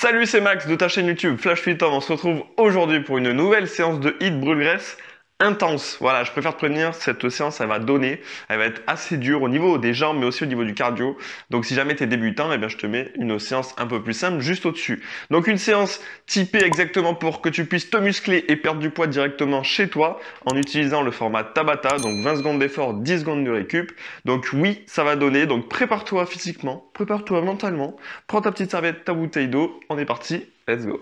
Salut, c'est Max de ta chaîne YouTube Flash Fit Homme. On se retrouve aujourd'hui pour une nouvelle séance de HIIT brûle-graisse intense. Voilà, je préfère te prévenir, cette séance, elle va donner, elle va être assez dure au niveau des jambes, mais aussi au niveau du cardio. Donc si jamais tu es débutant, eh bien, je te mets une séance un peu plus simple juste au-dessus. Donc une séance typée exactement pour que tu puisses te muscler et perdre du poids directement chez toi en utilisant le format Tabata, donc 20 secondes d'effort, 10 secondes de récup. Donc oui, ça va donner, donc prépare-toi physiquement, prépare-toi mentalement, prends ta petite serviette, ta bouteille d'eau, on est parti, let's go.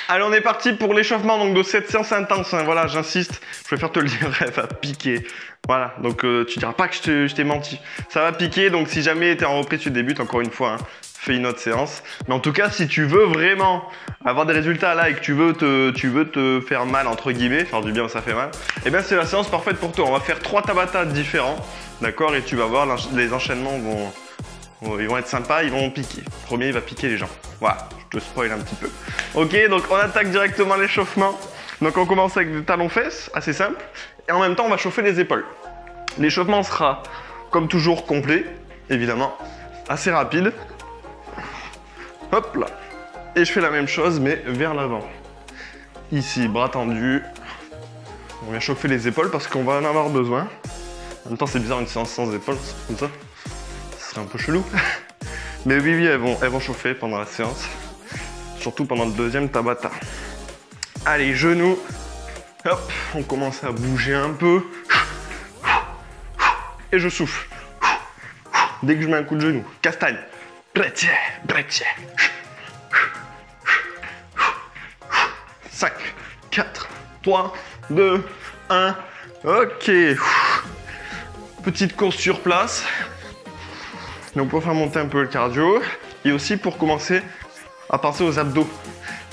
Allez, on est parti pour l'échauffement donc de cette séance intense. Hein. Voilà, j'insiste, je préfère te le dire, elle va piquer. Voilà, donc tu diras pas que je t'ai menti. Ça va piquer, donc si jamais tu es en reprise, tu débutes, encore une fois, hein, fais une autre séance. Mais en tout cas, si tu veux vraiment avoir des résultats là et que tu veux te faire mal, entre guillemets, faire du bien où ça fait mal, eh bien c'est la séance parfaite pour toi. On va faire 3 Tabata différents, d'accord? Et tu vas voir, les enchaînements ils vont être sympas, ils vont piquer. Le premier, il va piquer les jambes. Voilà, je te spoil un petit peu. Ok, donc on attaque directement l'échauffement. Donc on commence avec des talons-fesses, assez simple. Et en même temps, on va chauffer les épaules. L'échauffement sera, comme toujours, complet, évidemment, assez rapide. Hop là. Et je fais la même chose, mais vers l'avant. Ici, bras tendus. On vient chauffer les épaules parce qu'on va en avoir besoin. En même temps, c'est bizarre une séance sans épaules, comme ça. Ce serait un peu chelou. Mais oui, elles vont chauffer pendant la séance. Surtout pendant le deuxième Tabata. Allez, genoux. Hop, on commence à bouger un peu. Et je souffle. Dès que je mets un coup de genou. Castagne. Brettier, brettier. 5, 4, 3, 2, 1. Ok. Petite course sur place. Donc pour faire monter un peu le cardio. Et aussi pour commencer à penser aux abdos.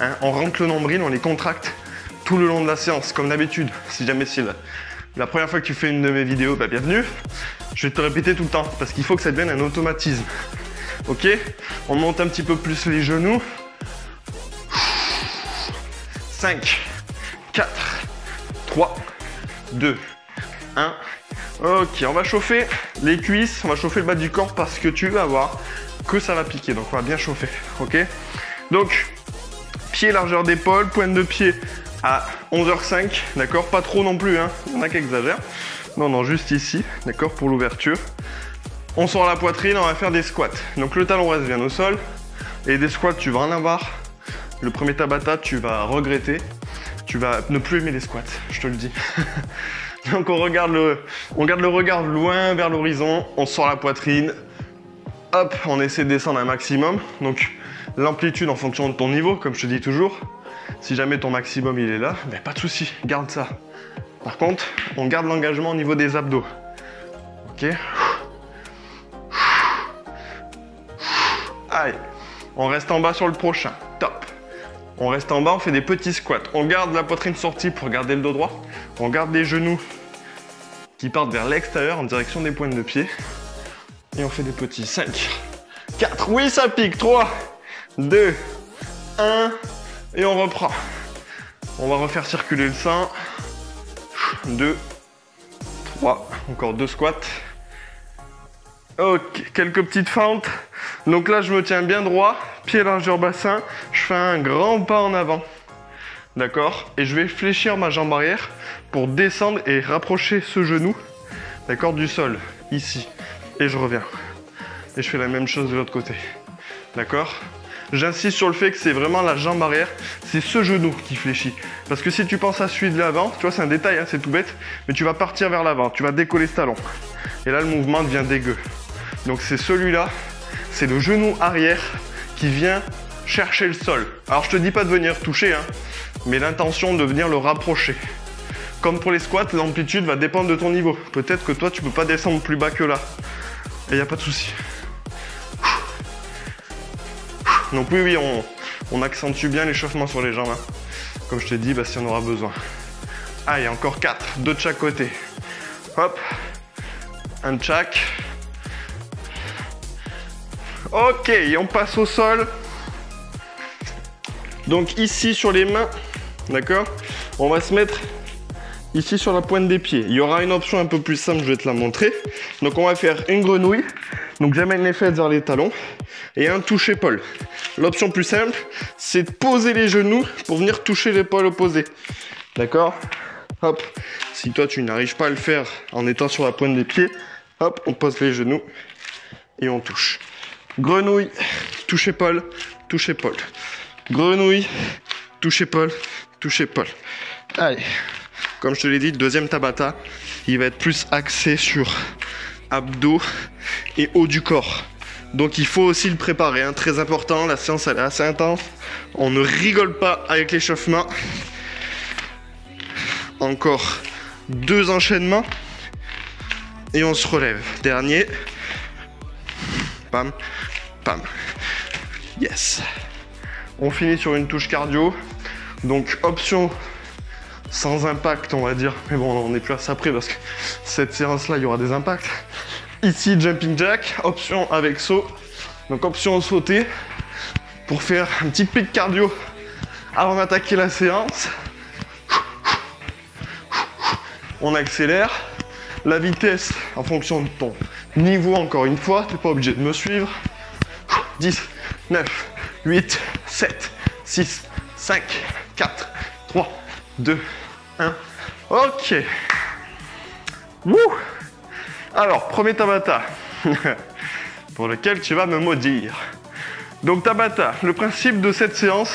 Hein, on rentre le nombril, on les contracte tout le long de la séance, comme d'habitude. Si jamais c'est la première fois que tu fais une de mes vidéos, bah bienvenue. Je vais te répéter tout le temps, parce qu'il faut que ça devienne un automatisme. Ok? On monte un petit peu plus les genoux. 5, 4, 3, 2, 1. Ok, on va chauffer les cuisses, on va chauffer le bas du corps parce que tu vas voir que ça va piquer. Donc on va bien chauffer, ok? Donc, pied largeur d'épaule, pointe de pied à 11h05, d'accord? Pas trop non plus, hein? Il y en a qui exagèrent. Non, juste ici, d'accord? Pour l'ouverture. On sort la poitrine, on va faire des squats. Donc le talon reste bien au sol. Et des squats, tu vas en avoir. Le premier Tabata, tu vas regretter. Tu vas ne plus aimer les squats, je te le dis. Donc on garde le regard loin vers l'horizon, on sort la poitrine, hop, on essaie de descendre un maximum. Donc l'amplitude en fonction de ton niveau, comme je te dis toujours. Si jamais ton maximum il est là, ben pas de souci, garde ça. Par contre, on garde l'engagement au niveau des abdos. Ok. Allez, on reste en bas sur le prochain, top. On reste en bas, on fait des petits squats. On garde la poitrine sortie pour garder le dos droit. On garde les genoux qui partent vers l'extérieur en direction des pointes de pied. Et on fait des petits 5, 4, oui ça pique, 3, 2, 1. Et on reprend. On va refaire circuler le sang. 2, 3, encore 2 squats. Ok, quelques petites fentes. Donc là, je me tiens bien droit, pied largeur bassin. Je fais un grand pas en avant. D'accord? Et je vais fléchir ma jambe arrière pour descendre et rapprocher ce genou, d'accord, du sol, ici. Et je reviens. Et je fais la même chose de l'autre côté. D'accord? J'insiste sur le fait que c'est vraiment la jambe arrière, c'est ce genou qui fléchit. Parce que si tu penses à celui de l'avant, tu vois, c'est un détail, hein, c'est tout bête, mais tu vas partir vers l'avant, tu vas décoller ce talon. Et là, le mouvement devient dégueu. Donc c'est celui-là, c'est le genou arrière qui vient chercher le sol. Alors je te dis pas de venir toucher, hein, mais l'intention de venir le rapprocher. Comme pour les squats, l'amplitude va dépendre de ton niveau. Peut-être que toi, tu peux pas descendre plus bas que là. Et il n'y a pas de souci. Donc oui, on accentue bien l'échauffement sur les jambes. Hein. Comme je t'ai dit, si on aura besoin. Allez, encore 4, 2 de chaque côté. Hop, un de chaque. Ok, et on passe au sol. Donc ici sur les mains, d'accord, on va se mettre ici sur la pointe des pieds. Il y aura une option un peu plus simple, je vais te la montrer. Donc on va faire une grenouille Donc j'amène les fesses vers les talons et un touche-épaule. L'option plus simple, c'est de poser les genoux pour venir toucher l'épaule opposée. D'accord? Hop. Si toi tu n'arrives pas à le faire en étant sur la pointe des pieds, hop, on pose les genoux et on touche. Grenouille, touche-épaule, touche-épaule. Grenouille, touche-épaule, touche-épaule. Allez. Comme je te l'ai dit, le deuxième Tabata, il va être plus axé sur abdos et haut du corps. Donc il faut aussi le préparer, hein. Très important, la séance elle est assez intense. On ne rigole pas avec l'échauffement. Encore 2 enchaînements. Et on se relève. Dernier. Pam, pam. Yes. On finit sur une touche cardio. Donc option sans impact, on va dire. Mais bon, on n'est plus à ça près parce que cette séance-là, il y aura des impacts. Ici, jumping jack, option avec saut. Donc option sauter pour faire un petit pic cardio avant d'attaquer la séance. On accélère. La vitesse en fonction de ton niveau, encore une fois. Tu n'es pas obligé de me suivre. 10, 9, 8, 7, 6, 5, 4, 3, 2, 1. Ok. Wouh. Alors, premier Tabata pour lequel tu vas me maudire. Donc Tabata, le principe de cette séance,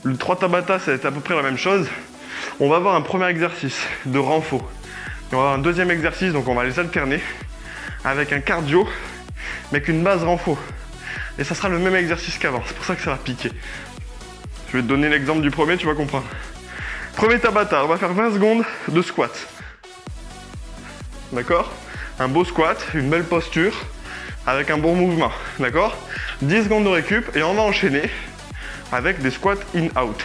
le 3 Tabata, c'est à peu près la même chose. On va avoir un premier exercice de renfort. Et on va avoir un deuxième exercice, donc on va les alterner avec un cardio, mais avec une base renfort. Et ça sera le même exercice qu'avant, c'est pour ça que ça va piquer. Je vais te donner l'exemple du premier, tu vas comprendre. Premier Tabata, on va faire 20 secondes de squat. D'accord? Un beau squat, une belle posture, avec un bon mouvement. D'accord? 10 secondes de récup, et on va enchaîner avec des squats in-out.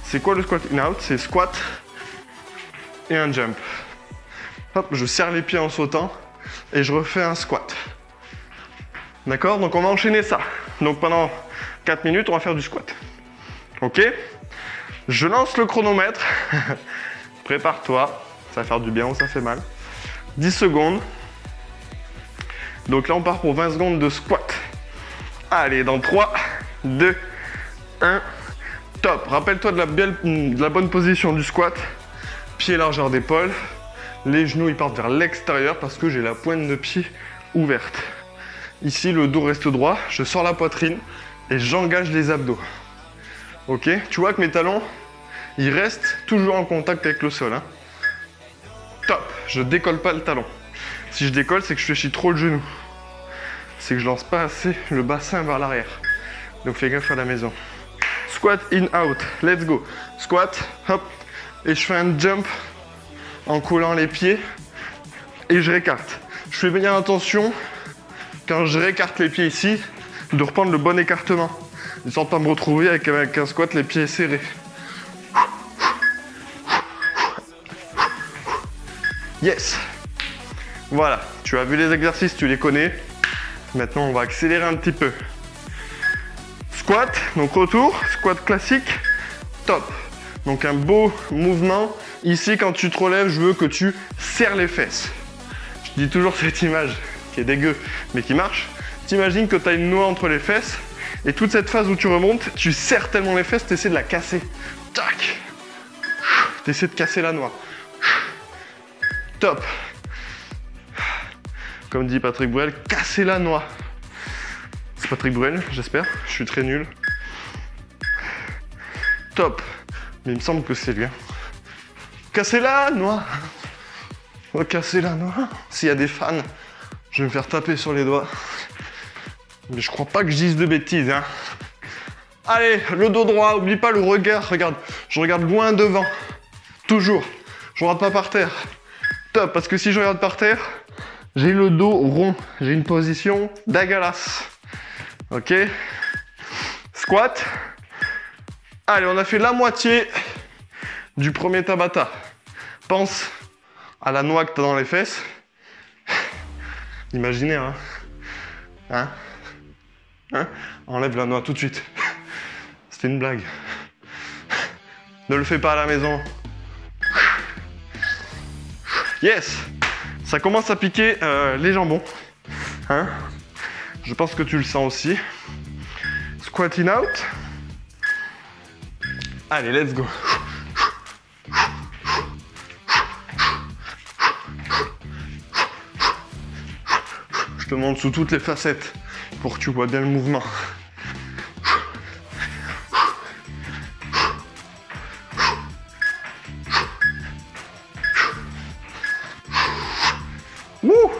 C'est quoi le squat in-out? C'est squat et un jump. Hop, je serre les pieds en sautant et je refais un squat. D'accord? Donc on va enchaîner ça. Donc pendant 4 minutes, on va faire du squat. Ok? Je lance le chronomètre. Prépare-toi. Ça va faire du bien ou ça fait mal. 10 secondes. Donc là, on part pour 20 secondes de squat. Allez, dans 3, 2, 1. Top. Rappelle-toi de la bonne position du squat. Pied largeur d'épaule. Les genoux, ils partent vers l'extérieur parce que j'ai la pointe de pied ouverte. Ici, le dos reste droit. Je sors la poitrine et j'engage les abdos. Ok? Tu vois que mes talons, ils restent toujours en contact avec le sol. Hein. Top. Je décolle pas le talon. Si je décolle, c'est que je fléchis trop le genou. C'est que je lance pas assez le bassin vers l'arrière. Donc fais gaffe à la maison. Squat in, out. Let's go. Squat, hop. Et je fais un jump en collant les pieds et je récarte. Je fais bien attention quand je récarte les pieds ici de reprendre le bon écartement. Sans pas me retrouver avec un squat les pieds serrés. Yes. Voilà, tu as vu les exercices, tu les connais. Maintenant, on va accélérer un petit peu. Squat, donc retour, squat classique, top. Donc un beau mouvement. Ici, quand tu te relèves, je veux que tu serres les fesses. Je dis toujours cette image qui est dégueu, mais qui marche. T'imagines que tu as une noix entre les fesses et toute cette phase où tu remontes, tu serres tellement les fesses, tu essaies de la casser. Tac. Tu essaies de casser la noix. Top. Comme dit Patrick Bruel, casser la noix. C'est Patrick Bruel, j'espère. Je suis très nul. Top. Mais il me semble que c'est lui. Hein. Casser la noix. Oh, casser la noix. S'il y a des fans, je vais me faire taper sur les doigts. Mais je crois pas que je dise de bêtises. Hein. Allez, le dos droit. Oublie pas le regard. Regarde, je regarde loin devant. Toujours. Je ne regarde pas par terre. Top, parce que si je regarde par terre, j'ai le dos rond. J'ai une position dégueulasse. Ok. Squat. Allez, on a fait la moitié du premier Tabata. Pense à la noix que tu as dans les fesses. Imaginez, hein. Hein? Enlève la noix tout de suite. C'était une blague. Ne le fais pas à la maison. Yes. Ça commence à piquer les jambons. Hein? Je pense que tu le sens aussi. Squatting out. Allez, let's go. Je te montre sous toutes les facettes pour que tu vois bien le mouvement. Wouh!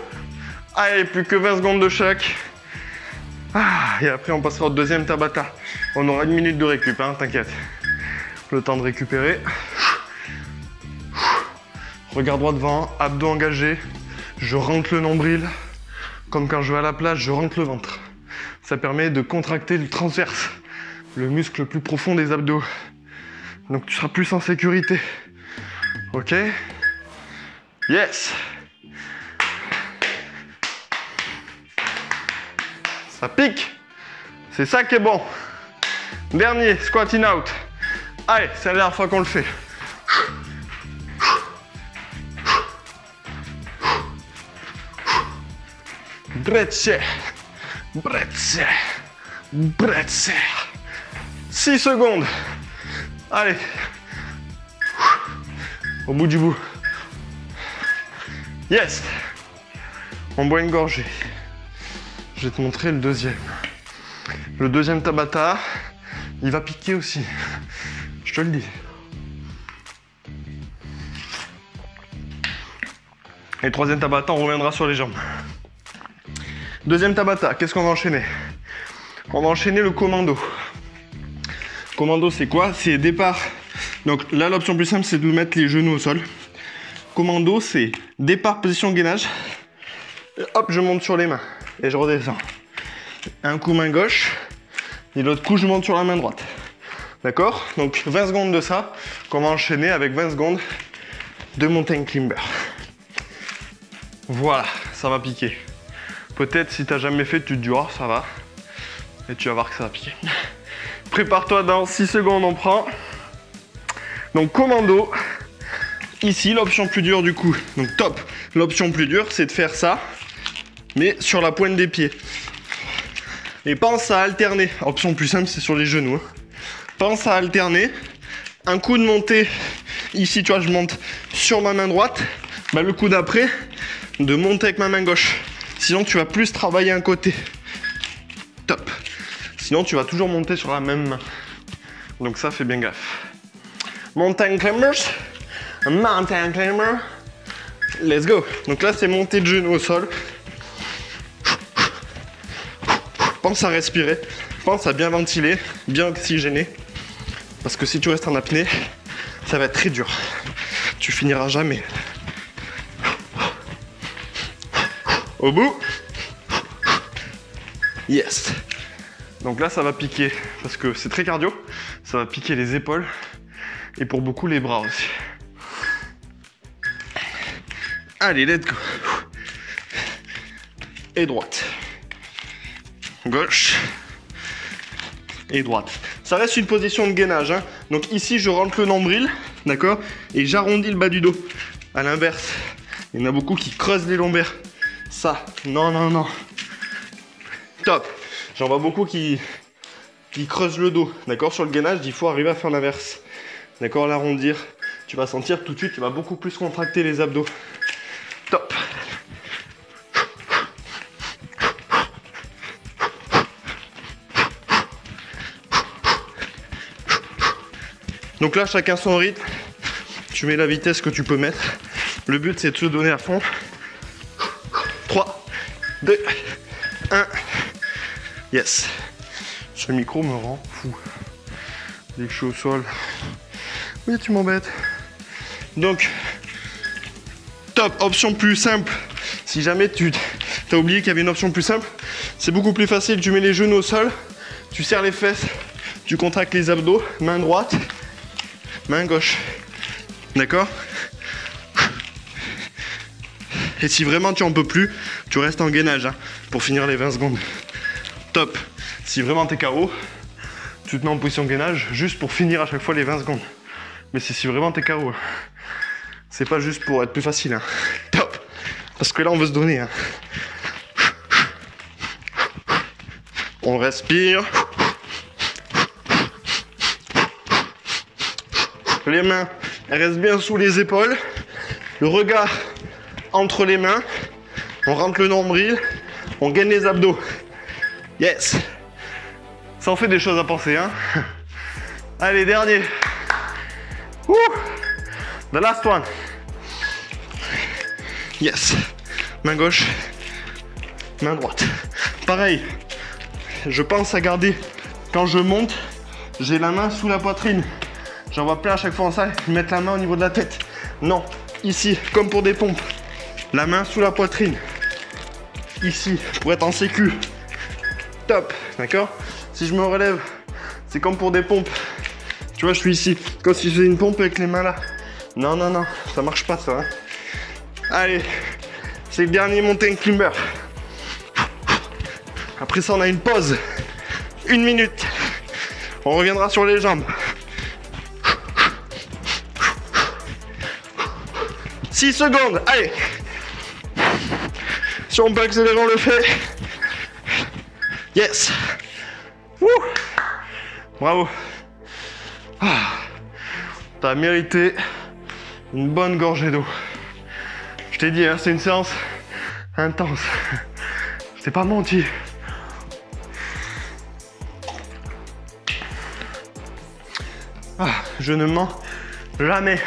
Allez, plus que 20 secondes de chaque. Ah, et après, on passera au deuxième Tabata. On aura 1 minute de récup, hein, t'inquiète. Le temps de récupérer. Regard droit devant, abdos engagés. Je rentre le nombril. Comme quand je vais à la plage, je rentre le ventre. Ça permet de contracter le transverse, le muscle le plus profond des abdos. Donc tu seras plus en sécurité. Ok? Yes! Ça pique! C'est ça qui est bon. Dernier, squatting out. Allez, c'est la dernière fois qu'on le fait. Bretze, bretze, bretze. 6 secondes. Allez. Au bout du bout. Yes. On boit une gorgée. Je vais te montrer le deuxième. Le deuxième Tabata, il va piquer aussi. Je te le dis. Et le troisième Tabata, on reviendra sur les jambes. Deuxième Tabata, qu'est-ce qu'on va enchaîner? On va enchaîner le commando. Commando, c'est quoi? C'est départ. Donc là, l'option plus simple, c'est de mettre les genoux au sol. Commando, c'est départ, position gainage. Et hop, je monte sur les mains. Et je redescends. Un coup main gauche. Et l'autre coup, je monte sur la main droite. D'accord? Donc 20 secondes de ça, qu'on va enchaîner avec 20 secondes de mountain climber. Voilà, ça va piquer. Peut-être si tu n'as jamais fait, tu te dis oh ça va. Et tu vas voir que ça va piquer. Prépare-toi dans 6 secondes, on prend. Donc commando. Ici, l'option plus dure du coup. Donc top. L'option plus dure, c'est de faire ça, mais sur la pointe des pieds. Et pense à alterner. Option plus simple, c'est sur les genoux. Pense à alterner. Un coup de montée. Ici, tu vois, je monte sur ma main droite. Bah, le coup d'après, de monter avec ma main gauche. Sinon, tu vas plus travailler un côté. Top. Sinon, tu vas toujours monter sur la même main. Donc ça, fais bien gaffe. Mountain climbers. Mountain climber. Let's go. Donc là, c'est monter de genoux au sol. Pense à respirer. Pense à bien ventiler, bien oxygéner. Parce que si tu restes en apnée, ça va être très dur. Tu finiras jamais. Au bout. Yes. Donc là, ça va piquer, parce que c'est très cardio. Ça va piquer les épaules et pour beaucoup les bras aussi. Allez, let's go. Et droite. Gauche. Et droite. Ça reste une position de gainage. Hein. Donc ici, je rentre le nombril, d'accord? Et j'arrondis le bas du dos. À l'inverse, il y en a beaucoup qui creusent les lombaires. Ça, non, non, non. Top. J'en vois beaucoup qui creusent le dos. D'accord? Sur le gainage, il faut arriver à faire l'inverse. D'accord? L'arrondir. Tu vas sentir tout de suite, tu vas beaucoup plus contracter les abdos. Top. Donc là, chacun son rythme. Tu mets la vitesse que tu peux mettre. Le but, c'est de se donner à fond. 3, 2, 1. Yes. Ce micro me rend fou. Dès que je suis au sol. Oui, tu m'embêtes. Donc, top. Option plus simple. Si jamais tu as oublié qu'il y avait une option plus simple, c'est beaucoup plus facile. Tu mets les genoux au sol. Tu serres les fesses. Tu contractes les abdos. Main droite. Main gauche. D'accord? Et si vraiment tu en peux plus, tu restes en gainage hein, pour finir les 20 secondes. Top. Si vraiment t'es KO, tu te mets en position gainage juste pour finir à chaque fois les 20 secondes. Mais si vraiment t'es KO, c'est pas juste pour être plus facile. Hein. Top. Parce que là on veut se donner. Hein. On respire. Les mains, elles restent bien sous les épaules. Le regard entre les mains. On rentre le nombril. On gaine les abdos. Yes. Ça en fait des choses à penser, hein. Allez, dernier. Woo. The last one. Yes. Main gauche. Main droite. Pareil. Je pense à garder, quand je monte, j'ai la main sous la poitrine. J'en vois plein à chaque fois en salle, ils mettent la main au niveau de la tête. Non, ici, comme pour des pompes, la main sous la poitrine. Ici, pour être en sécu. Top, d'accord? Si je me relève, c'est comme pour des pompes. Tu vois, je suis ici, comme si je faisais une pompe avec les mains là. Non, non, non, ça marche pas ça. Hein. Allez, c'est le dernier mountain climber. Après ça, on a une pause. 1 minute. On reviendra sur les jambes. 6 secondes. Allez. Si on peut accélérer, on le fait. Yes. Wouh. Bravo. Ah. T'as mérité une bonne gorgée d'eau. Je t'ai dit, hein, c'est une séance intense. Je t'ai pas menti. Ah, je ne mens jamais.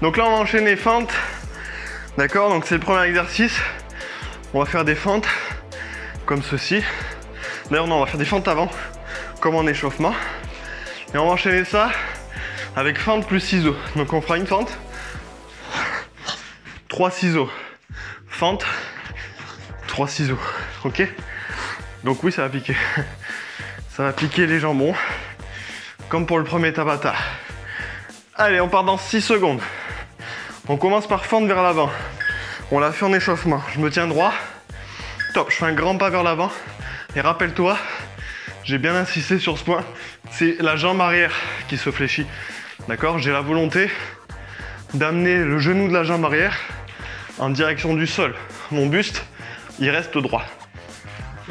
Donc là, on va enchaîner fentes. D'accord, donc c'est le premier exercice. On va faire des fentes comme ceci. D'ailleurs, non, on va faire des fentes avant, comme en échauffement. Et on va enchaîner ça avec fente plus ciseaux. Donc on fera une fente, 3 ciseaux, fente, 3 ciseaux. Ok? Donc oui, ça va piquer. Ça va piquer les jambons, comme pour le premier Tabata. Allez, on part dans 6 secondes. On commence par fente vers l'avant. On l'a fait en échauffement. Je me tiens droit. Top, je fais un grand pas vers l'avant. Et rappelle-toi, j'ai bien insisté sur ce point, c'est la jambe arrière qui se fléchit. D'accord? J'ai la volonté d'amener le genou de la jambe arrière en direction du sol. Mon buste, il reste droit.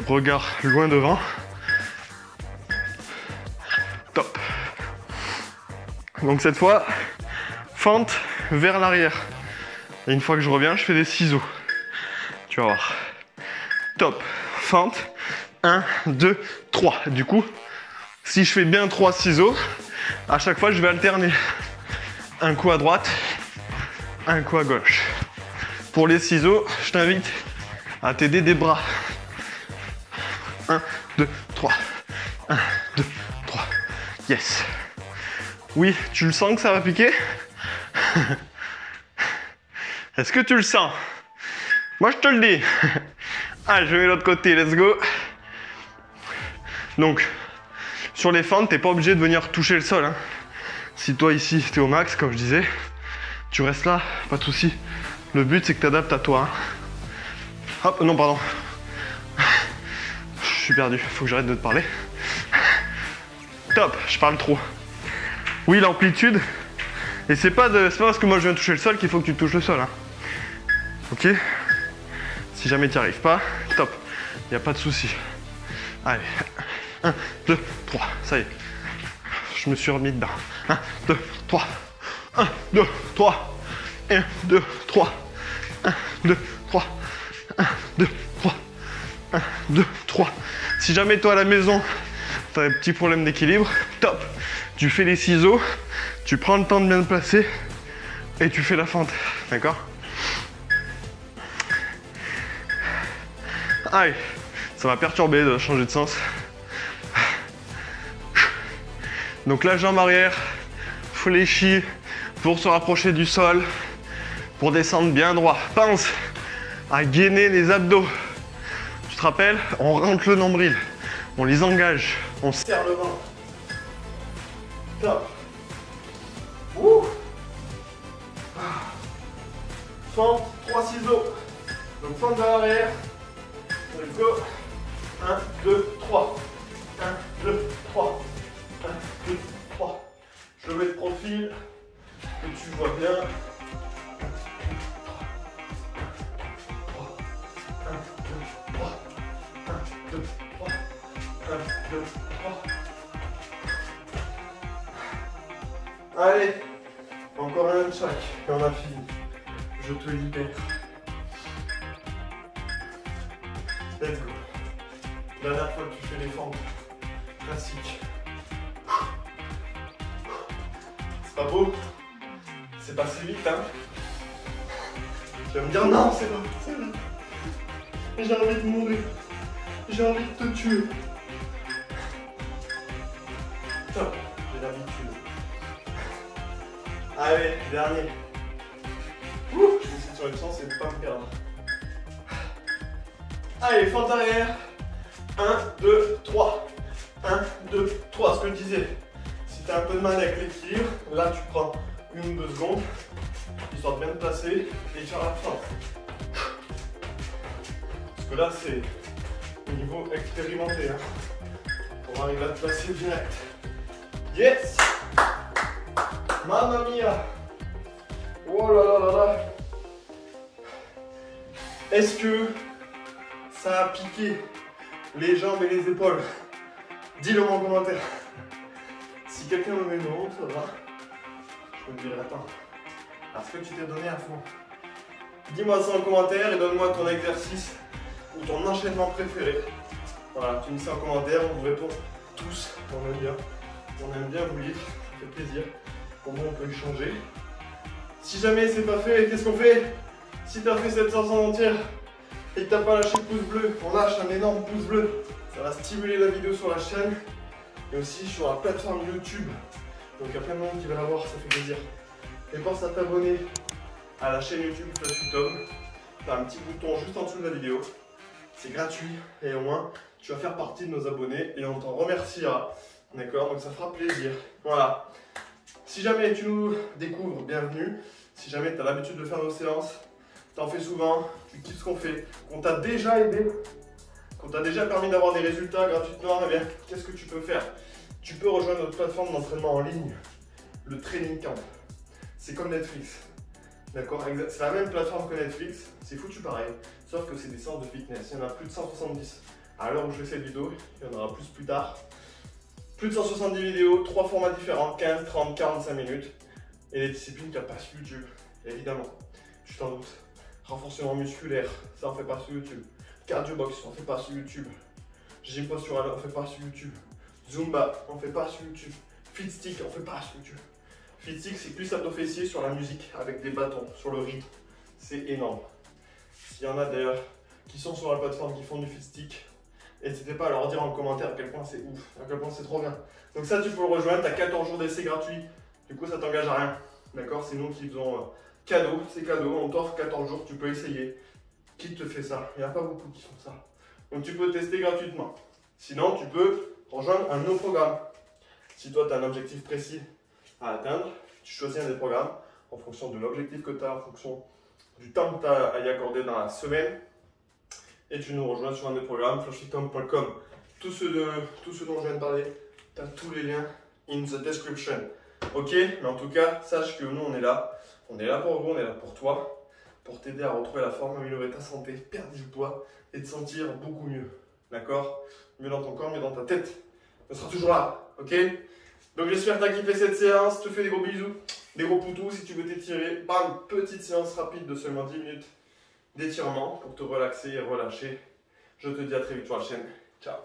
Regard loin devant. Top. Donc cette fois, fente vers l'arrière. Et une fois que je reviens, je fais des ciseaux. Tu vas voir. Top. Fente. 1, 2, 3. Du coup, si je fais bien 3 ciseaux, à chaque fois, je vais alterner. Un coup à droite, un coup à gauche. Pour les ciseaux, je t'invite à t'aider des bras. 1, 2, 3. 1, 2, 3. Yes. Oui, tu le sens que ça va piquer? Est-ce que tu le sens? Moi, je te le dis. Ah, je vais l'autre côté, let's go. Donc, sur les fentes, t'es pas obligé de venir toucher le sol. Hein. Si toi, ici, t'es au max, comme je disais, tu restes là, pas de souci. Le but, c'est que t'adaptes à toi. Hein. Hop, non, pardon. Je suis perdu, faut que j'arrête de te parler. Top, je parle trop. Oui, l'amplitude. Et c'est pas parce que moi je viens toucher le sol qu'il faut que tu touches le sol. Hein. Ok? Si jamais tu n'y arrives pas, top. Il n'y a pas de souci. Allez. 1, 2, 3. Ça y est. Je me suis remis dedans. 1, 2, 3. 1, 2, 3. 1, 2, 3. 1, 2, 3. 1, 2, 3. 1, 2, 3. Si jamais toi à la maison, tu as un petit problème d'équilibre, top. Tu fais les ciseaux, tu prends le temps de bien te placer et tu fais la fente. D'accord? Allez, ça va perturber de changer de sens. Donc la jambe arrière fléchie pour se rapprocher du sol, pour descendre bien droit. Pense à gainer les abdos. Tu te rappelles? On rentre le nombril, on les engage, on serre le ventre. Top. Ouh. Fente, 3 ciseaux. Donc fente vers l'arrière. Let's go. 1, 2, 3. 1, 2, 3. 1, 2, 3. Je mets de profil, que tu vois bien. 1, 2, 3. 1, 2, 3. 2, 3. 1, 2, 3. Allez, encore un chaque et on a fini. Je te libère. Let's go. Dernière fois que tu fais les fentes classiques. C'est pas beau? C'est passé vite, hein? Tu vas me dire non, c'est pas, c'est vrai. J'ai envie de mourir. J'ai envie de te tuer. Top, j'ai l'habitude. Allez, dernier. Ouh, je vais essayer sur une chance et de ne pas me perdre. Allez, fente arrière. 1, 2, 3. 1, 2, 3. Ce que je disais. Si tu as un peu de mal avec l'équilibre, là tu prends 1 ou 2 secondes, histoire de bien te placer et faire la fente. Parce que là c'est au niveau expérimenté. Hein. On arrive à te placer direct. Yes! Mamma mia! Oh là là là là! Est-ce que ça a piqué les jambes et les épaules? Dis-le moi en commentaire. Si quelqu'un me met une honte, ça va. Je me dirai attends. Parce que tu t'es donné à fond. Dis-moi ça en commentaire et donne-moi ton exercice ou ton enchaînement préféré. Voilà, tu me dis ça en commentaire, on vous répond tous. On aime bien vous lire, ça fait plaisir. Pour moi, on peut échanger. Si jamais c'est pas fait, qu'est-ce qu'on fait? Si tu as fait cette séance en entière et que tu n'as pas lâché le pouce bleu, on lâche un énorme pouce bleu. Ça va stimuler la vidéo sur la chaîne et aussi sur la plateforme YouTube. Donc il y a plein de monde qui va la voir, ça fait plaisir. Et pense à t'abonner à la chaîne YouTube Flash Tom. Tu as un petit bouton juste en dessous de la vidéo. C'est gratuit et au moins tu vas faire partie de nos abonnés et on t'en remerciera. D'accord? Donc ça fera plaisir. Voilà. Si jamais tu nous découvres, bienvenue. Si jamais tu as l'habitude de faire nos séances, tu en fais souvent, tu kiffes ce qu'on fait, qu'on t'a déjà aidé, qu'on t'a déjà permis d'avoir des résultats gratuitement, eh bien, qu'est-ce que tu peux faire? Tu peux rejoindre notre plateforme d'entraînement en ligne, le Training Camp. C'est comme Netflix. D'accord? C'est la même plateforme que Netflix, c'est foutu pareil, sauf que c'est des séances de fitness. Il y en a plus de 170. À l'heure où je fais cette vidéo, il y en aura plus tard. Plus de 170 vidéos, 3 formats différents, 15, 30, 45 minutes. Et les disciplines qu'il n'y a pas sur YouTube, évidemment. Tu t'en doutes. Renforcement musculaire, ça on fait pas sur YouTube. Cardio box, on fait pas sur YouTube. Gym postural, on fait pas sur YouTube. Zumba, on fait pas sur YouTube. Fit stick, on fait pas sur YouTube. Fit stick, c'est plus abdos-fessiers sur la musique avec des bâtons, sur le rythme. C'est énorme. S'il y en a d'ailleurs qui sont sur la plateforme qui font du fit stick, n'hésitez pas à leur dire en commentaire à quel point c'est ouf, à quel point c'est trop bien. Donc ça tu peux le rejoindre, tu as 14 jours d'essai gratuit, du coup ça t'engage à rien. D'accord? C'est nous qui faisons cadeau, c'est cadeau, on t'offre 14 jours, tu peux essayer. Qui te fait ça? Il n'y en a pas beaucoup qui font ça. Donc tu peux tester gratuitement. Sinon tu peux rejoindre un autre programme. Si toi tu as un objectif précis à atteindre, tu choisis un des programmes en fonction de l'objectif que tu as, en fonction du temps que tu as à y accorder dans la semaine. Et tu nous rejoins sur un des programmes, flashfitcom.com. Tout ce dont je viens de parler, tu as tous les liens in the description. Ok? Mais en tout cas, sache que nous on est là. On est là pour vous, on est là pour toi, pour t'aider à retrouver la forme, améliorer ta santé, perdre du poids et te sentir beaucoup mieux. D'accord? Mieux dans ton corps, mieux dans ta tête. On sera toujours là. Ok? Donc j'espère que tu as kiffé cette séance. Je te fais des gros bisous, des gros poutous. Si tu veux t'étirer, bam, petite séance rapide de seulement 10 minutes d'étirement pour te relaxer et relâcher. Je te dis à très vite sur la chaîne. Ciao.